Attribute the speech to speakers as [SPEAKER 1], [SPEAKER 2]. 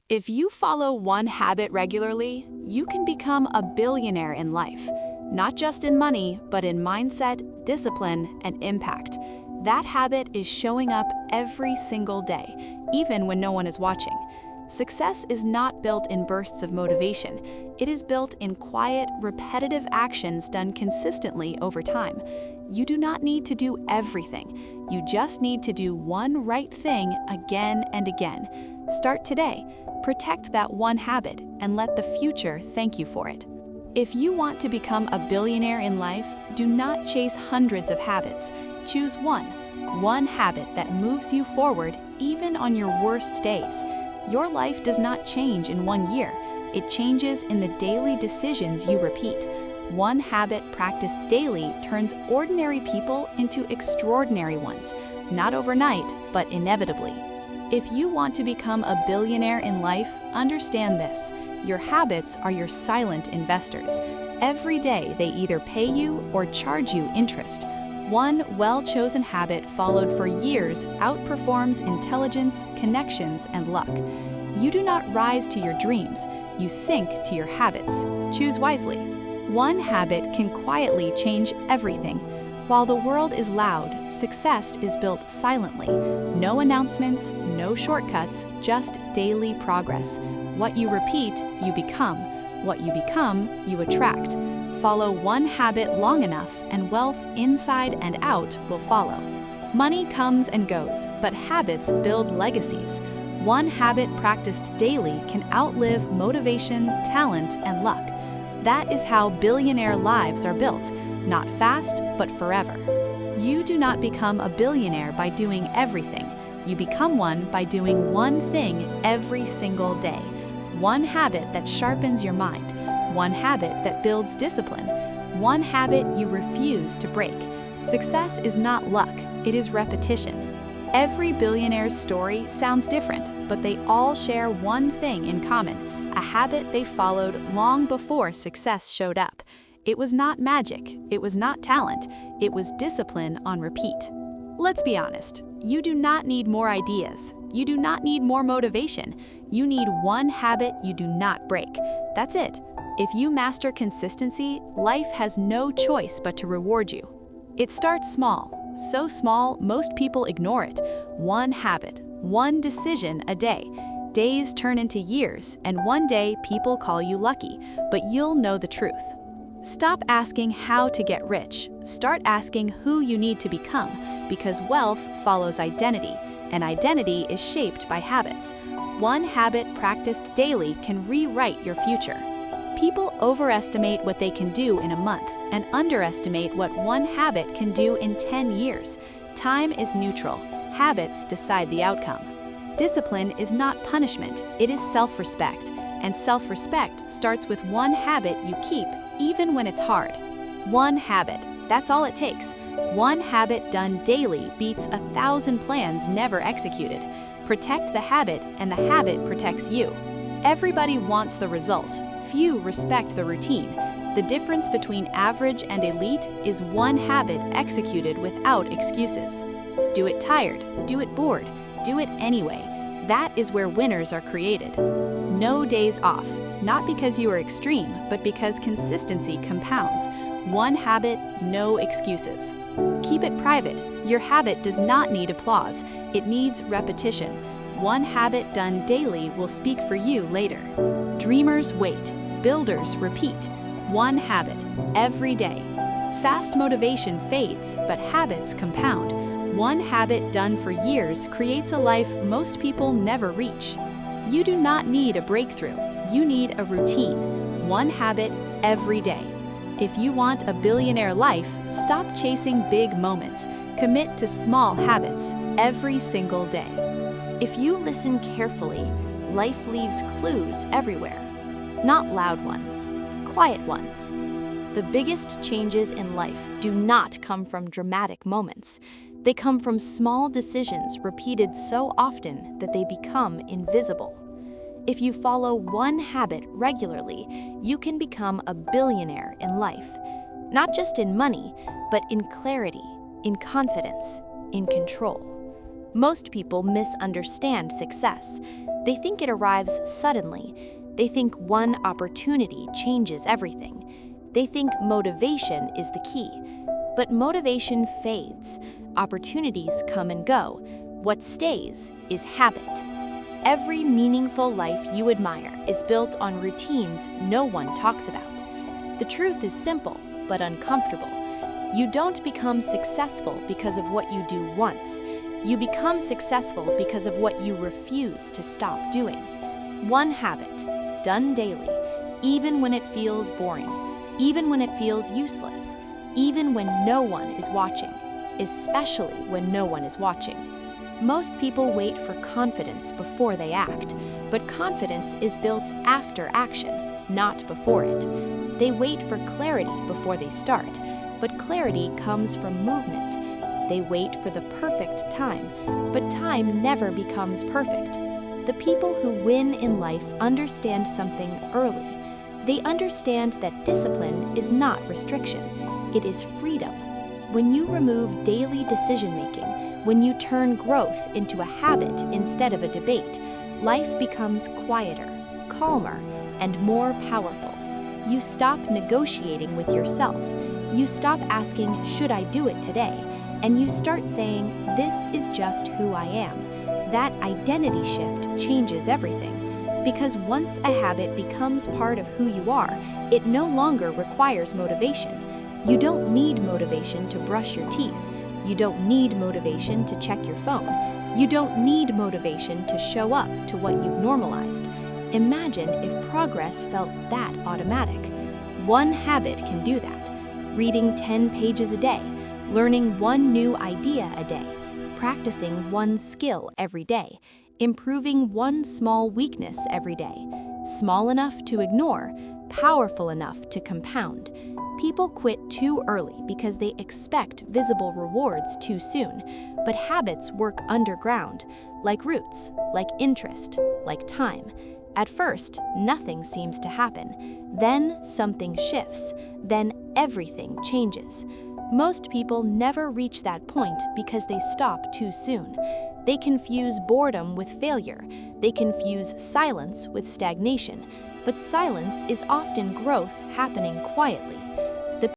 [SPEAKER 1] If you follow one habit regularly, you can become a billionaire in life, not just in money, but in mindset, discipline, and impact. That habit is showing up every single day, even when no one is watching. Success is not built in bursts of motivation. It is built in quiet, repetitive actions done consistently over time. You do not need to do everything. You just need to do one right thing again and again. Start today. Protect that one habit and let the future thank you for it. If you want to become a billionaire in life, do not chase hundreds of habits. Choose one habit that moves you forward even on your worst days. Your life does not change in 1 year. It changes in the daily decisions you repeat. One habit practiced daily turns ordinary people into extraordinary ones, not overnight, but inevitably. If you want to become a billionaire in life, understand this. Your habits are your silent investors. Every day they either pay you or charge you interest. One well-chosen habit followed for years outperforms intelligence, connections, and luck. You do not rise to your dreams, you sink to your habits. Choose wisely. One habit can quietly change everything. While the world is loud, success is built silently. No announcements, no shortcuts, just daily progress. What you repeat, you become. What you become, you attract. Follow one habit long enough, and wealth inside and out will follow. Money comes and goes, but habits build legacies. One habit practiced daily can outlive motivation, talent, and luck. That is how billionaire lives are built. Not fast, but forever. You do not become a billionaire by doing everything. You become one by doing one thing every single day. One habit that sharpens your mind. One habit that builds discipline. One habit you refuse to break. Success is not luck, it is repetition. Every billionaire's story sounds different, but they all share one thing in common, a habit they followed long before success showed up. It was not magic, it was not talent, it was discipline on repeat. Let's be honest, you do not need more ideas. You do not need more motivation. You need one habit you do not break. That's it. If you master consistency, life has no choice but to reward you. It starts small, so small most people ignore it. One habit, one decision a day. Days turn into years, and one day people call you lucky, but you'll know the truth. Stop asking how to get rich. Start asking who you need to become, because wealth follows identity, and identity is shaped by habits. One habit practiced daily can rewrite your future. People overestimate what they can do in a month and underestimate what one habit can do in 10 years. Time is neutral. Habits decide the outcome. Discipline is not punishment, it is self-respect. And self-respect starts with one habit you keep even when it's hard. One habit, that's all it takes. One habit done daily beats 1,000 plans never executed. Protect the habit, and the habit protects you. Everybody wants the result. Few respect the routine. The difference between average and elite is one habit executed without excuses. Do it tired, do it bored, do it anyway. That is where winners are created. No days off, not because you are extreme, but because consistency compounds. One habit, no excuses. Keep it private. Your habit does not need applause. It needs repetition. One habit done daily will speak for you later. Dreamers wait. Builders repeat. One habit, every day. Fast motivation fades, but habits compound. One habit done for years creates a life most people never reach. You do not need a breakthrough. You need a routine. One habit every day. If you want a billionaire life, stop chasing big moments. Commit to small habits every single day. If you listen carefully, life leaves clues everywhere. Not loud ones, quiet ones. The biggest changes in life do not come from dramatic moments. They come from small decisions repeated so often that they become invisible. If you follow one habit regularly, you can become a billionaire in life. Not just in money, but in clarity, in confidence, in control. Most people misunderstand success.
[SPEAKER 2] They think it arrives suddenly. They think one opportunity changes everything. They think motivation is the key. But motivation fades. Opportunities come and go. What stays is habit. Every meaningful life you admire is built on routines no one talks about. The truth is simple, but uncomfortable. You don't become successful because of what you do once. You become successful because of what you refuse to stop doing. One habit, done daily, even when it feels boring, even when it feels useless, even when no one is watching, especially when no one is watching. Most people wait for confidence before they act, but confidence is built after action, not before it. They wait for clarity before they start, but clarity comes from movement. They wait for the perfect time, but time never becomes perfect. The people who win in life understand something early. They understand that discipline is not restriction, it is freedom. When you remove daily decision-making, when you turn growth into a habit instead of a debate, life becomes quieter, calmer, and more powerful. You stop negotiating with yourself. You stop asking, should I do it today? And you start saying, this is just who I am. That identity shift changes everything. Because once a habit becomes part of who you are, it no longer requires motivation. You don't need motivation to brush your teeth. You don't need motivation to check your phone. You don't need motivation to show up to what you've normalized. Imagine if progress felt that automatic. One habit can do that. Reading 10 pages a day, learning one new idea a day, practicing one skill every day, improving one small weakness every day. Small enough to ignore, powerful enough to compound. People quit too early because they expect visible rewards too soon, but habits work underground, like roots, like interest, like time. At first, nothing seems to happen. Then something shifts. Then everything changes. Most people never reach that point because they stop too soon. They confuse boredom with failure. They confuse silence with stagnation. But silence is often growth happening quietly.